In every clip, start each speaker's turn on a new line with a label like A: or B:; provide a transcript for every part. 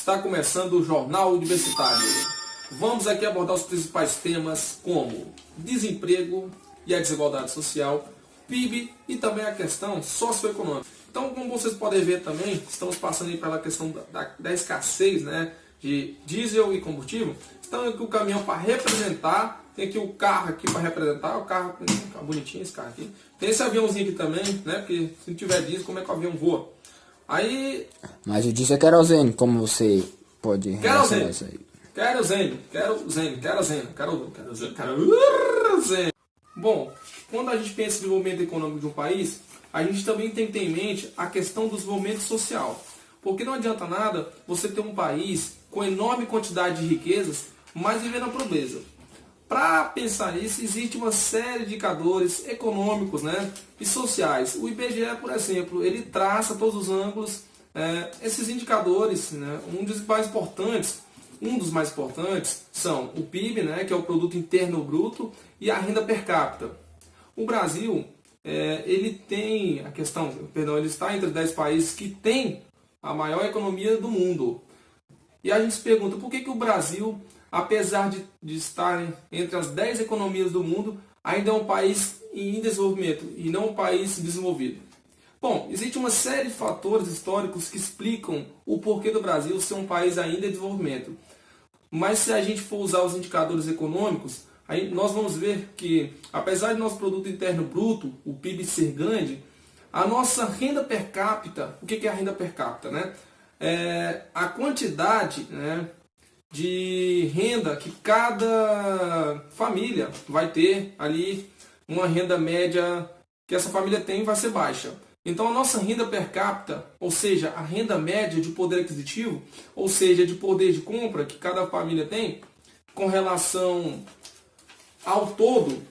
A: Está começando o Jornal Universitário. Vamos aqui abordar os principais temas como desemprego e a desigualdade social, PIB e também a questão socioeconômica. Então, como vocês podem ver também, estamos passando aí pela questão da escassez, né, de diesel e combustível. Então, aqui o caminhão para representar, tem aqui o carro aqui para representar, o carro, tá bonitinho esse carro aqui. Tem esse aviãozinho aqui também, né, porque se não tiver diesel, como é que o avião voa? Aí...
B: Mas o diesel é querosene, como você pode relacionar isso aí?
A: Querosene. Bom, quando a gente pensa em desenvolvimento econômico de um país, a gente também tem que ter em mente a questão do desenvolvimento social. Porque não adianta nada você ter um país com enorme quantidade de riquezas, mas viver na pobreza. Para pensar nisso, existe uma série de indicadores econômicos, né, e sociais. O IBGE, por exemplo, ele traça todos os ângulos, esses indicadores, né, um dos mais importantes são o PIB, né, que é o Produto Interno Bruto, e a renda per capita. O Brasil, ele tem ele está entre os 10 países que tem a maior economia do mundo. E a gente se pergunta por que o Brasil, apesar de estar entre as 10 economias do mundo, ainda é um país em desenvolvimento e não um país desenvolvido. Bom, existe uma série de fatores históricos que explicam o porquê do Brasil ser um país ainda em desenvolvimento. Mas se a gente for usar os indicadores econômicos, aí nós vamos ver que, apesar de nosso produto interno bruto, o PIB ser grande, a nossa renda per capita, o que é a renda per capita, né? A quantidade, né, de renda que cada família vai ter ali, uma renda média que essa família tem vai ser baixa. Então a nossa renda per capita, ou seja, a renda média de poder aquisitivo, ou seja, de poder de compra que cada família tem, com relação ao todo,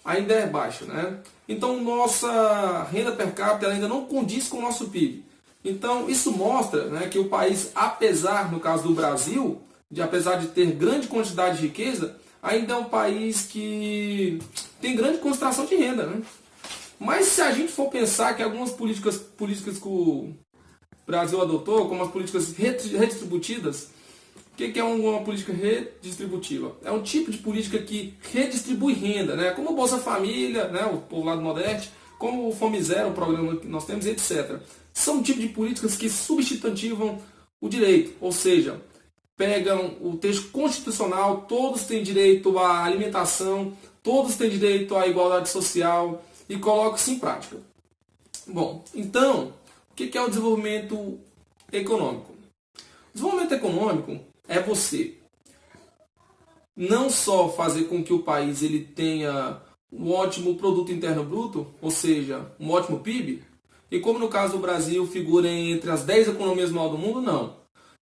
A: ainda é baixa, né? Então nossa renda per capita ela ainda não condiz com o nosso PIB. Então isso mostra, né, que o país, apesar, no caso do Brasil, apesar de ter grande quantidade de riqueza, ainda é um país que tem grande concentração de renda, né? Mas se a gente for pensar que algumas políticas que o Brasil adotou, como as políticas redistributivas, o que é uma política redistributiva? É um tipo de política que redistribui renda, né? Como o Bolsa Família, né? O povo lá do Nordeste, como o Fome Zero, o programa que nós temos, etc. São um tipo de políticas que substantivam o direito, ou seja, pegam o texto constitucional, todos têm direito à alimentação, todos têm direito à igualdade social e colocam isso em prática. Bom, então, o que é o desenvolvimento econômico? O desenvolvimento econômico é você não só fazer com que o país ele tenha um ótimo produto interno bruto, ou seja, um ótimo PIB, e como no caso do Brasil figura entre as 10 economias maiores do mundo, não.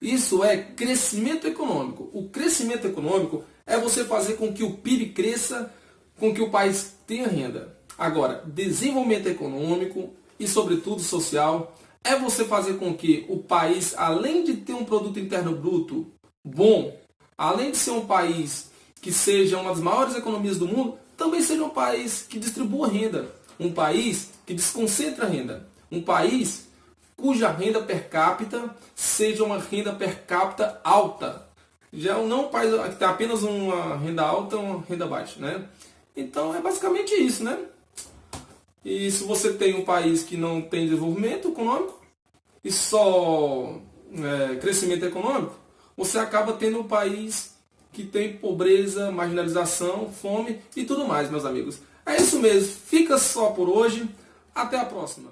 A: Isso é crescimento econômico. O crescimento econômico é você fazer com que o PIB cresça, com que o país tenha renda. Agora, desenvolvimento econômico e, sobretudo, social, é você fazer com que o país, além de ter um produto interno bruto bom, além de ser um país que seja uma das maiores economias do mundo, também seja um país que distribua renda, um país que desconcentra renda, um país cuja renda per capita seja uma renda per capita alta. Já não um país que tem apenas uma renda alta ou uma renda baixa, né? Então é basicamente isso, né? E se você tem um país que não tem desenvolvimento econômico e só crescimento econômico, você acaba tendo um país que tem pobreza, marginalização, fome e tudo mais, meus amigos. É isso mesmo. Fica só por hoje. Até a próxima.